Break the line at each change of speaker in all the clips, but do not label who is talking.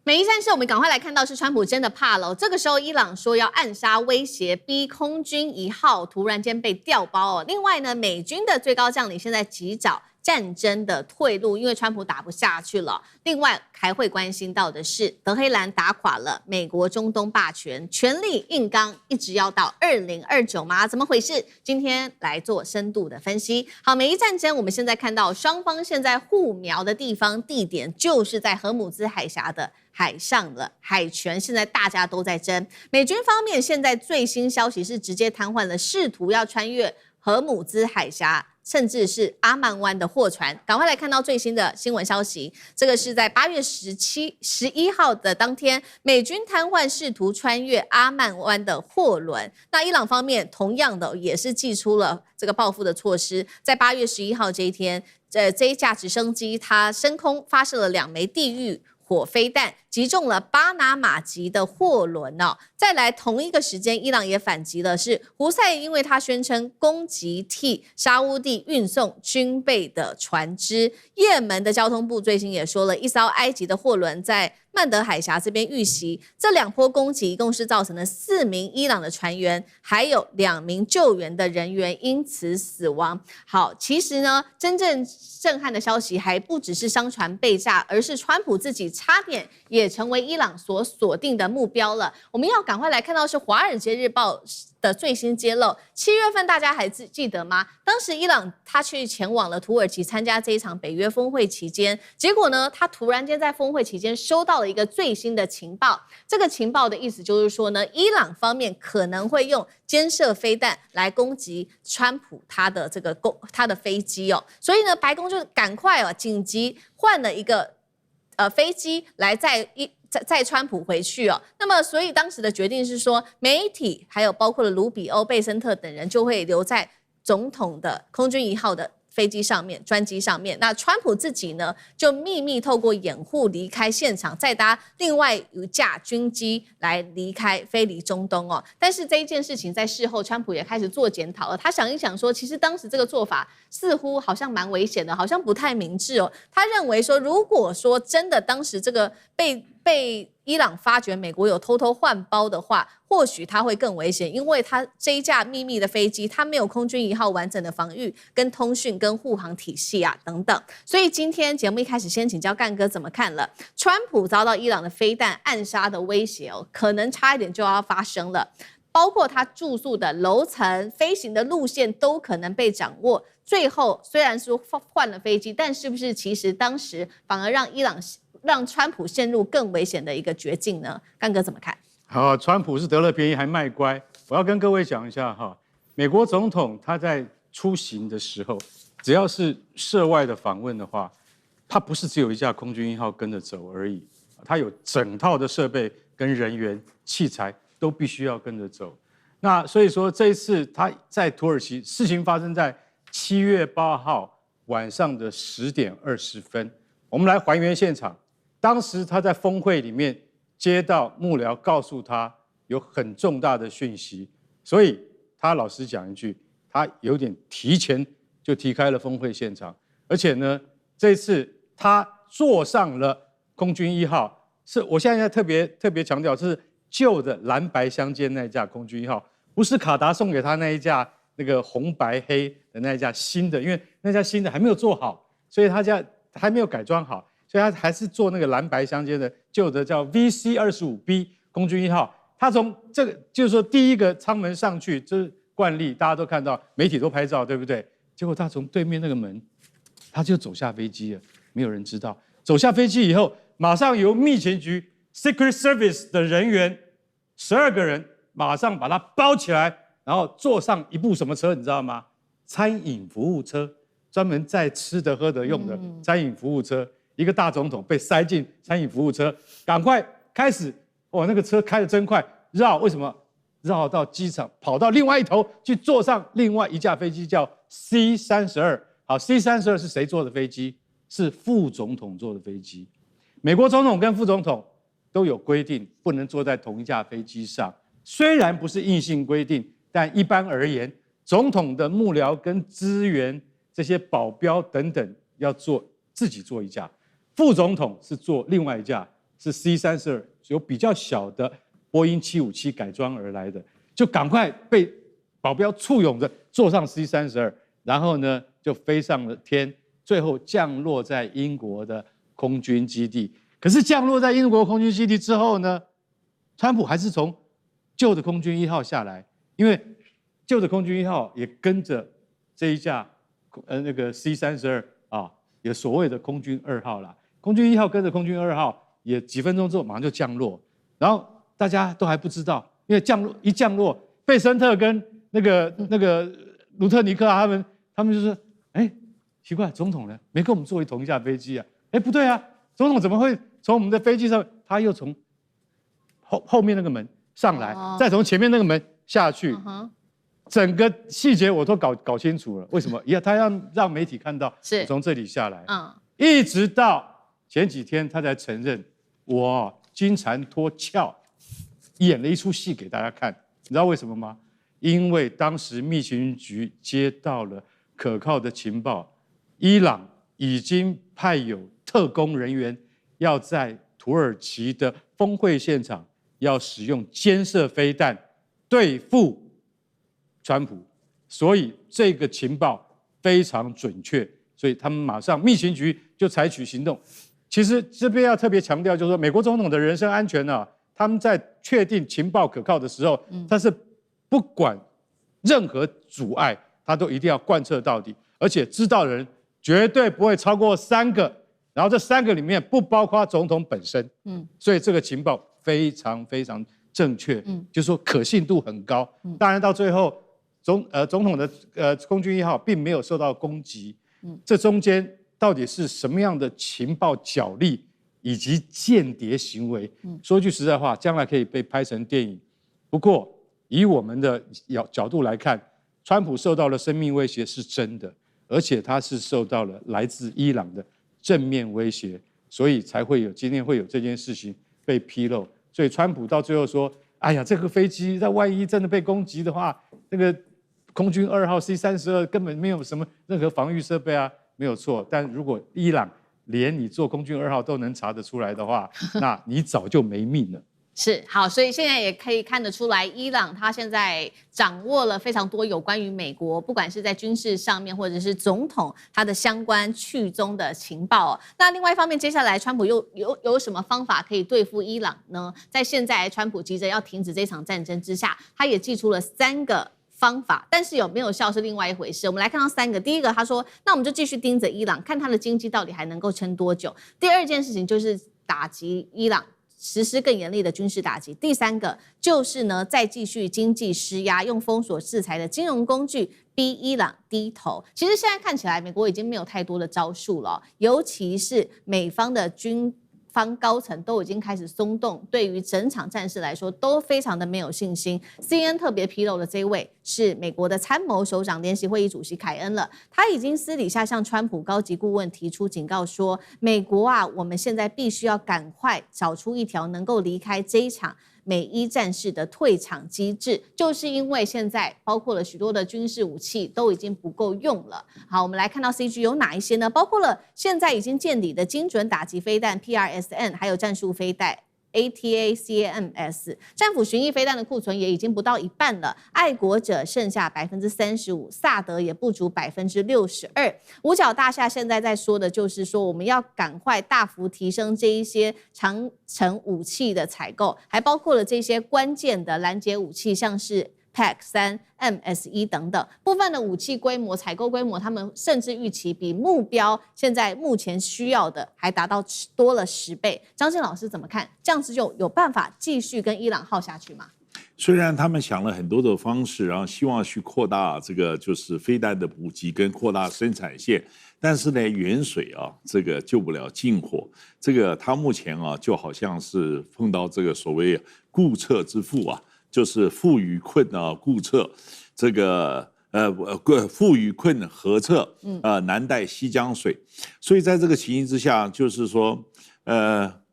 美伊戰事，我們趕快來看到是川普真的怕了。這個時候，伊朗說要暗殺威脅，逼空軍一號突然間被調包哦。另外呢，美軍的最高將領現在急找戰爭的退路，因為川普打不下去了。另外還會關心到的是，德黑蘭打垮了美國中東霸權，全力硬剛，一直要到2029嗎？怎麼回事？今天來做深度的分析。好，美伊戰爭，我們現在看到雙方現在互瞄的地方地點就是在荷姆茲海峽的海上的海權，現在大家都在爭。美軍方面現在最新消息是直接癱瘓了試圖要穿越荷姆茲海峽甚至是阿曼灣的貨船。趕快來看到最新的新聞消息，這個是在8月11號的當天，美軍癱瘓試圖穿越阿曼灣的貨輪。那伊朗方面同樣的也是祭出了這個報復的措施，在8月11號這一天，這一架直升機它升空發射了2枚地獄火飛彈，擊中了巴拿馬籍的貨輪哦。再來同一個時間，伊朗也反擊了，是胡塞，因為他宣稱攻擊替沙烏地運送軍備的船只。也門的交通部最新也說了，一艘埃及的貨輪在曼德海峽這邊遇襲，這2波攻擊一共是造成了4名伊朗的船員，還有2名救援的人員因此死亡。好，其實呢，真正震撼的消息還不只是商船被炸，而是川普自己差點也成為伊朗所锁定的目標了。我們要趕快來看到是《華爾街日報》的最新揭露，7月份大家還記得嗎？當時伊朗他去前往了土耳其參加這一場北約峰會期間，結果呢，他突然間在峰會期間收到了一個最新的情報。這個情報的意思就是說呢，伊朗方面可能會用肩射飛彈來攻擊川普他的飛機哦，所以呢，白宮就趕快緊急換了一個飛機來載川普回去哦。那麼，所以當時的決定是說，媒体還有包括了盧比歐、貝森特等人就會留在總統的空軍1號的飛機上面、專機上面。那川普自己呢，就秘密透過掩護離開現場，再搭另外一架軍機來飛離中東哦。但是這一件事情在事後，川普也開始做檢討了。他想一想說，其實當時這個做法似乎好像蠻危險的，好像不太明智哦。他認為說，如果說真的當時這個被伊朗發覺美國有偷偷換包的話，或許它會更危險，因為它這一架秘密的飛機，它沒有空軍1號完整的防禦、跟通訊、跟護航體系啊等等。所以今天節目一開始先請教幹哥怎麼看了？川普遭到伊朗的飛彈暗殺的威脅哦，可能差一點就要發生了，包括他住宿的樓層、飛行的路線都可能被掌握。最後雖然說換了飛機，但是不是其實當時反而讓川普陷入更危險的一個絕境呢？幹哥怎麼看？
好，川普是得了便宜還賣乖。我要跟各位講一下哈，美國總統他在出行的時候，只要是涉外的訪問的話，他不是只有一架空軍1號跟着走而已，他有整套的設備跟人員器材都必須要跟着走。那所以說這一次他在土耳其，事情發生在7月8號晚上的10點20分，我們來還原現場。當時他在峰會裡面接到幕僚告訴他有很重大的訊息，所以他老實講一句，他有點提前就離開了峰會現場，而且呢，這次他坐上了空軍1號，是我現在特別強調，是舊的藍白相間那一架空軍1號，不是卡達送給他那一架那個紅白黑的那一架新的，因為那架新的還沒有做好，所以他家還沒有改裝好。所以他還是做那個藍白相間的舊的叫 VC-25B 空軍1號，他從這個就是說第一個艙門上去，這是慣例，大家都看到，媒體都拍照，對不對？結果他從對面那個門，他就走下飛機了，沒有人知道。走下飛機以後，馬上由秘情局 Secret Service 的人員12個人馬上把他包起來，然後坐上一部什麼車，你知道嗎？餐飲服務車，專門載吃的喝的用的餐飲服務車。一個大總統被塞進餐飲服務車，趕快開始，那個車開得真快，為什麼？繞到機場，跑到另外一頭去坐上另外一架飛機，叫 C-32。好 ，C-32是誰坐的飛機？是副總統坐的飛機。美國總統跟副總統都有規定，不能坐在同一架飛機上。雖然不是硬性規定，但一般而言，總統的幕僚跟資源這些保鏢等等，要自己坐一架。副總統是坐另外一架，是 C-32，由比較小的波音757改裝而來的，就趕快被保鏢簇擁着坐上 C-32，然後呢就飛上了天，最後降落在英国的空軍基地。可是降落在英國空軍基地之後呢，川普還是從舊的空軍1號下來，因為舊的空軍1號也跟着這一架那個 C-32啊，有所謂的空軍2號啦。空軍1號跟着空軍2號也幾分鐘之後馬上就降落，然後大家都還不知道，因為降落，貝森特跟那個盧特尼克啊，他們就說，哎，奇怪，總統呢沒跟我們坐同一架飛機啊？哎，不對啊，總統怎麼會從我們的飛機上，他又從後面那個門上來，再從前面那個門下去，整個細節我都搞清楚了。為什麼？他要讓媒體看到我從這裡下來，一直到前幾天他才承認我金蟬脫殼，演了一出戲給大家看。你知道為什麼嗎？因為當時密情局接到了可靠的情報，伊朗已經派有特工人員要在土耳其的峰會現場要使用肩射飛彈對付川普，所以這個情報非常準確，所以他們馬上密情局就採取行動。其實這邊要特別強調，就是說美國總統的人身安全啊，他們在確定情報可靠的時候，他是不管任何阻礙，他都一定要貫徹到底，而且知道的人絕對不會超過3個，然後這3個裡面不包括總統本身，所以這個情報非常非常正確，就是說可信度很高。當然到最後，總統的空軍1號並沒有受到攻擊，這中間到底是什麼樣的情報角力以及間諜行為？說句實在話，將來可以被拍成電影。不過以我們的角度來看，川普受到了生命威脅是真的，而且他是受到了來自伊朗的正面威脅，所以才会有今天会有这件事情被披露。所以川普到最後說：“哎呀，這個飛機，那萬一真的被攻擊的話，那個空軍2號 C-32根本沒有什麼任何防禦設備啊，沒有錯。但如果伊朗連你做空軍2號都能查得出來的話，那你早就沒命了。”
是好，所以現在也可以看得出來，伊朗他現在掌握了非常多有關於美國，不管是在軍事上面，或者是總統他的相關去蹤的情報哦。那另外一方面，接下來川普又有什麼方法可以對付伊朗呢？在現在川普急着要停止這場戰爭之下，他也祭出了3個方法，但是有沒有效是另外一回事。我們來看到3個，第一個他說，那我們就繼續盯着伊朗，看他的經濟到底還能夠撐多久。第二件事情就是打擊伊朗，實施更嚴厲的軍事打擊。第3個就是呢，再繼續經濟施壓，用封鎖制裁的金融工具逼伊朗低頭。其實現在看起來，美國已經沒有太多的招數了，尤其是美方的軍方高層都已經開始鬆動，對於整場戰事來說都非常的沒有信心。CNN 特別披露的這一位是美國的參謀首長聯席會議主席凱恩了，他已經私底下向川普高級顧問提出警告說，美國啊，我們現在必須要趕快找出一條能夠離開這一場美伊戰事的退場機制，就是因為現在包括了許多的軍事武器都已經不夠用了。好，我們來看到 CG 有哪一些呢？包括了現在已經見底的精準打擊飛彈 PRSN， 還有戰術飛彈ATACMS， 戰斧巡弋飛彈的庫存也已經不到一半了，愛國者剩下 35%， 薩德也不足 62%。五角大廈現在在說的就是說，我們要趕快大幅提升這一些長程武器的採購，還包括了這些關鍵的攔截武器，像是PAC-3、MSE 等等部分的武器規模、採購規模，他們甚至預期比目標現在目前需要的還達到多了10倍。張正老師怎麼看？這樣子就有辦法繼續跟伊朗耗下去嗎？
雖然他們想了很多的方式，然後希望去擴大這個就是飛彈的補給跟擴大生產線，但是呢，遠水啊，這個救不了近火。這個他目前啊，就好像是碰到這個所謂顧徹之腹啊。就是富與困啊，顧徹，這個富與困何徹？難帶西江水。所以在這個情形之下，就是說，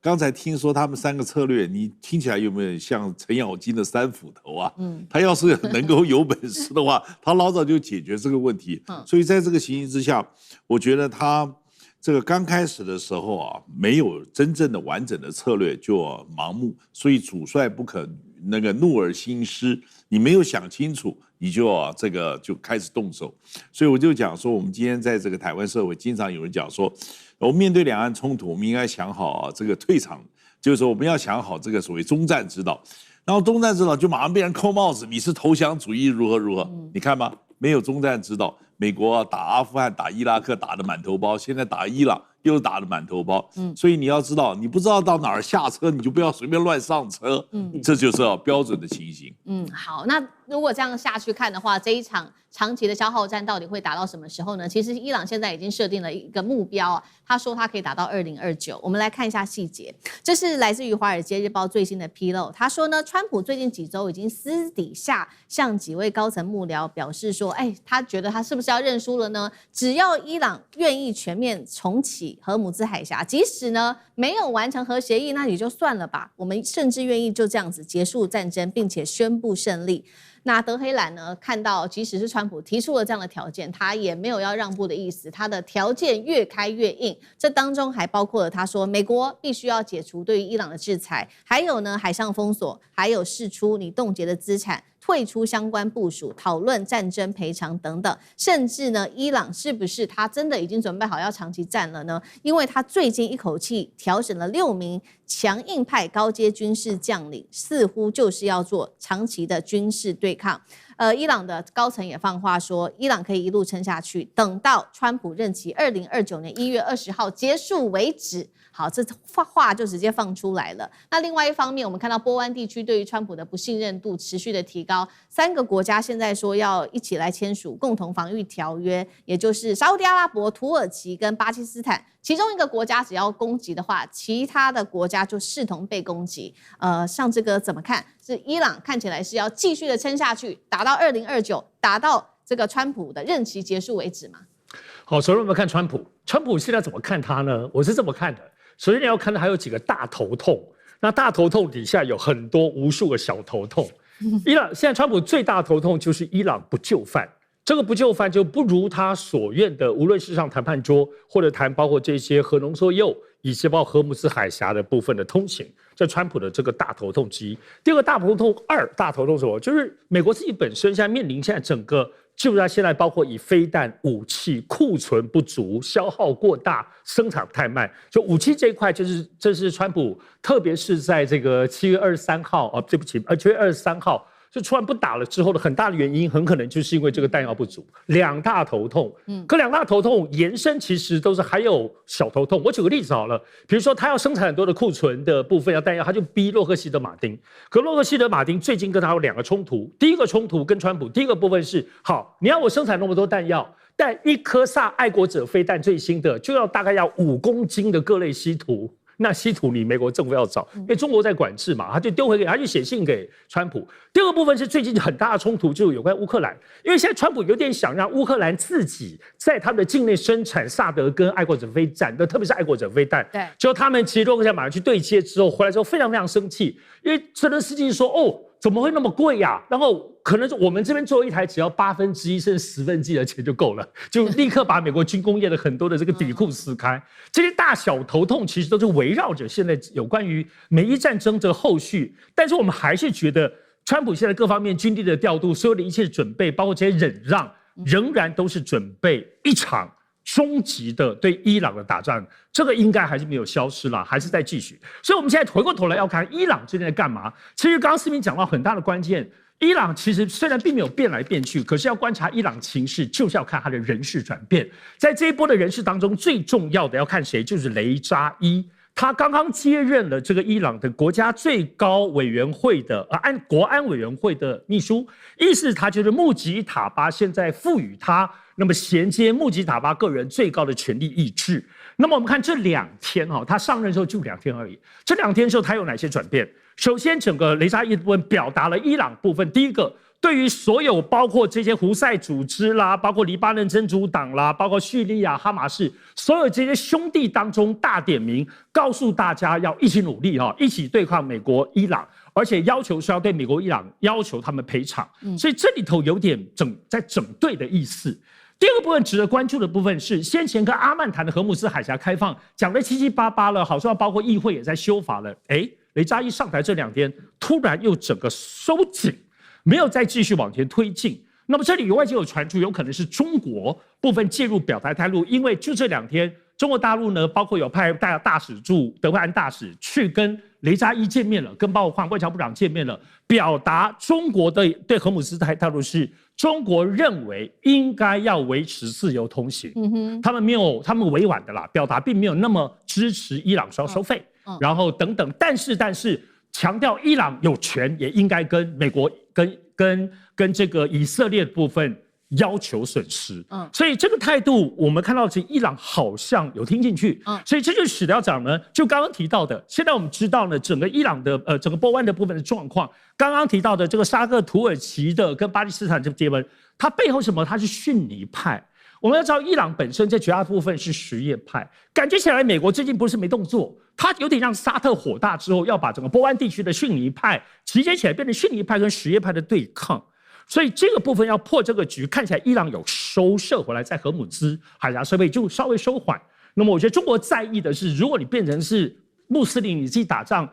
剛才聽說他們3個策略，你聽起來有沒有像程咬金的3斧頭啊？他要是能夠有本事的話，他老早就解決這個問題。所以在這個情形之下，我覺得他這個剛開始的時候啊，沒有真正的完整的策略，就盲目，所以主帥不可那個怒而興師，你沒有想清楚，你就這個就開始動手。所以我就講說，我們今天在這個台灣社會，經常有人講說，我們面對兩岸衝突，我們應該想好這個退場，就是說我們要想好這個所謂終戰之道。然後終戰之道就馬上被人扣帽子，你是投降主義如何如何？你看吧，沒有終戰之道。美國打阿富汗、打伊拉克打得滿頭包，現在打伊朗又打得滿頭包。所以你要知道，你不知道到哪兒下車，你就不要隨便亂上車。這就是標準的情形。
好，那如果這樣下去看的話，這一場長期的消耗戰到底會打到什麼時候呢？其實伊朗現在已經設定了一個目標，他說他可以打到2029。我們來看一下細節，這是來自於《華爾街日報》最新的披露。他說呢，川普最近幾週已經私底下向幾位高層幕僚表示說，他覺得他是不是要認輸了呢？只要伊朗願意全面重啟荷姆茲海峽，即使呢沒有完成核協議，那也就算了吧。我們甚至願意就這樣子結束戰爭，並且宣布勝利。那德黑蘭呢，看到即使是川普提出了這樣的條件，他也沒有要讓步的意思，他的條件越開越硬。這當中還包括了他說，美國必須要解除對於伊朗的制裁，還有呢海上封鎖，還有釋出你凍結的資產，退出相關部署，討論戰爭賠償等等，甚至呢，伊朗是不是他真的已經準備好要長期戰了呢？因為他最近一口氣調整了6名強硬派高階軍事將領，似乎就是要做長期的軍事對抗。伊朗的高層也放話說，伊朗可以一路撐下去，等到川普任期2029年1月20號結束為止。好，這話就直接放出來了。那另外一方面，我們看到波灣地區對於川普的不信任度持續的提高，3個國家現在說要一起來簽署共同防禦條約，也就是沙烏地阿拉伯、土耳其跟巴基斯坦。其中一個國家只要攻擊的話，其他的國家就視同被攻擊。像這個怎麼看？是伊朗看起來是要繼續的撐下去，打到2029，打到這個川普的任期結束為止嗎？
好，首先我們看川普，川普現在怎麼看他呢？我是這麼看的。首先你要看到還有幾個大頭痛，那大頭痛底下有很多無數個小頭痛。伊朗現在川普最大的頭痛就是伊朗不就範，這個不就範就不如他所願的，無論是上談判桌或者談包括這些核濃縮鈾以及包括荷姆斯海峽的部分的通行，這川普的這個大頭痛之一。第二個大頭痛，大頭痛是什麼？就是美國自己本身現在面臨現在整個。就是它現在包括以飛彈武器庫存不足、消耗過大、生產太慢，就武器這一塊，這是川普，特別是在這個7月23號對不起，7月23號就突然不打了之後的很大的原因，很可能就是因為這個彈藥不足，兩大頭痛。可兩大頭痛延伸其實都是還有小頭痛。我舉個例子好了，比如說他要生產很多的庫存的部分要彈藥，他就逼洛克希德馬丁。可洛克希德馬丁最近跟他有2個衝突，第一個衝突跟川普，第一個部分是好，你要我生產那麼多彈藥，但一顆薩愛國者飛彈最新的就要大概要5公斤的各類稀土。那稀土你美國政府要找，因為中國在管制嘛，他就丟回給他，就寫信給川普。第二個部分是最近很大的衝突，就是有關烏克蘭，因為現在川普有點想讓烏克蘭自己在他們的境內生產薩德跟愛國者飛彈的，特別是愛國者飛彈。對，就他們其實洛克希德馬上去對接之後，回來之後非常非常生氣，因為澤連斯基說哦。怎麼會那麼貴呀？然後可能我們這邊做一台只要1/8甚至1/10的錢就夠了，就立刻把美國軍工業的很多的這個底庫撕開。這些大小頭痛其實都是圍繞着現在有關於美伊戰爭這個後續，但是我們還是覺得川普現在各方面軍力的調度，所有的一切準備，包括這些忍讓，仍然都是準備一場終極的對伊朗的打仗，這個應該還是沒有消失啦，還是在繼續。所以我們現在回過頭來要看伊朗最近在幹嘛。其實剛剛思明講到很大的關鍵，伊朗其實雖然並沒有變來變去，可是要觀察伊朗情勢，就是要看他的人事轉變。在這一波的人事當中，最重要的要看誰，就是雷扎伊。他剛剛接任了這個伊朗的國家最高委員會的國安委員會的秘書，意思他就是穆吉塔巴現在賦予他，那麼銜接穆吉塔巴個人最高的權力意志。那麼我們看這2天他上任之後就2天而已，這2天之後他有哪些轉變？首先，整個雷扎伊的部分表達了伊朗部分，第一個，對於所有包括這些胡塞組織啦，包括黎巴嫩真主黨啦，包括敘利亞哈馬士，所有這些兄弟當中大點名，告訴大家要一起努力一起對抗美國、伊朗，而且要求是要對美國、伊朗要求他們賠償。所以這裡頭有點在整隊的意思。第二個部分值得關注的部分是，先前跟阿曼談的荷姆斯海峽開放講得七七八八了，好像包括議會也在修法了。雷扎伊上台這2天，突然又整個收緊，沒有再繼續往前推進。那麼這裡外界有傳出，有可能是中國部分介入表態態度，因為就這2天，中國大陸呢，包括有派大使駐德黑蘭大使去跟雷扎伊見面了，跟包括外交部長見面了，表達中國的對荷姆斯態度是，中國認為應該要維持自由通行。他們委婉的啦，表達並沒有那麼支持伊朗收費，然後等等，但是強調伊朗有權，也應該跟美國跟這個以色列的部分要求損失。所以這個態度我們看到是伊朗好像有聽進去。所以這就使得要講呢，就剛剛提到的，現在我們知道呢，整個伊朗的整個波灣的部分的狀況，剛剛提到的這個沙特、土耳其的跟巴基斯坦這個結盟，它背後什麼？它是遜尼派。我們要知道，伊朗本身在絕大部分是什葉派，感覺起來美國最近不是沒動作，它有點讓沙特火大之後，要把整個波灣地區的遜尼派集結起來，變成遜尼派跟什葉派的對抗。所以這個部分要破這個局，看起來伊朗有收攝回來，在荷姆斯海峽收費就稍微收緩。那麼我覺得中國在意的是，如果你變成是穆斯林，你自己打仗，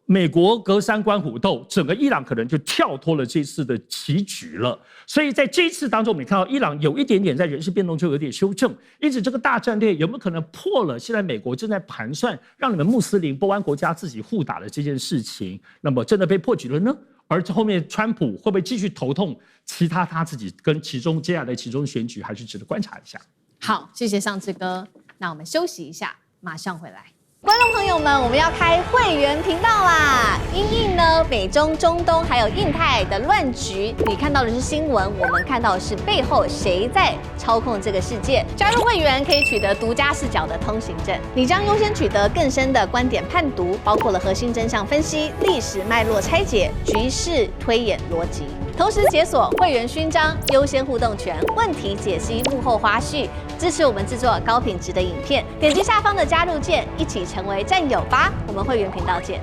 美國隔山觀虎鬥，整個伊朗可能就跳脫了這次的棋局了。所以在這一次當中，我們看到伊朗有一點點在人事變動就有點修正，因此這個大戰略有沒有可能破了現在美國正在盤算讓你們穆斯林波灣國家自己互打的這件事情？那麼真的被破局了呢？而後面川普會不會繼續頭痛其他他自己跟接下來的其中選舉，還是值得觀察一下。
好，謝謝尚志哥。那我們休息一下，馬上回來。觀眾朋友們，我們要開會員頻道啦！因應呢美中、中東還有印太的亂局，你看到的是新聞，我們看到的是背後誰在操控這個世界。加入會員可以取得獨家視角的通行證，你將優先取得更深的觀點判讀，包括了核心真相分析、歷史脈絡拆解、局勢推演邏輯。同時解鎖會員勳章、優先互動權、問題解析、幕後花絮，支持我們制作高品質的影片。點擊下方的加入鍵，一起成為戰友吧！我們會員頻道見。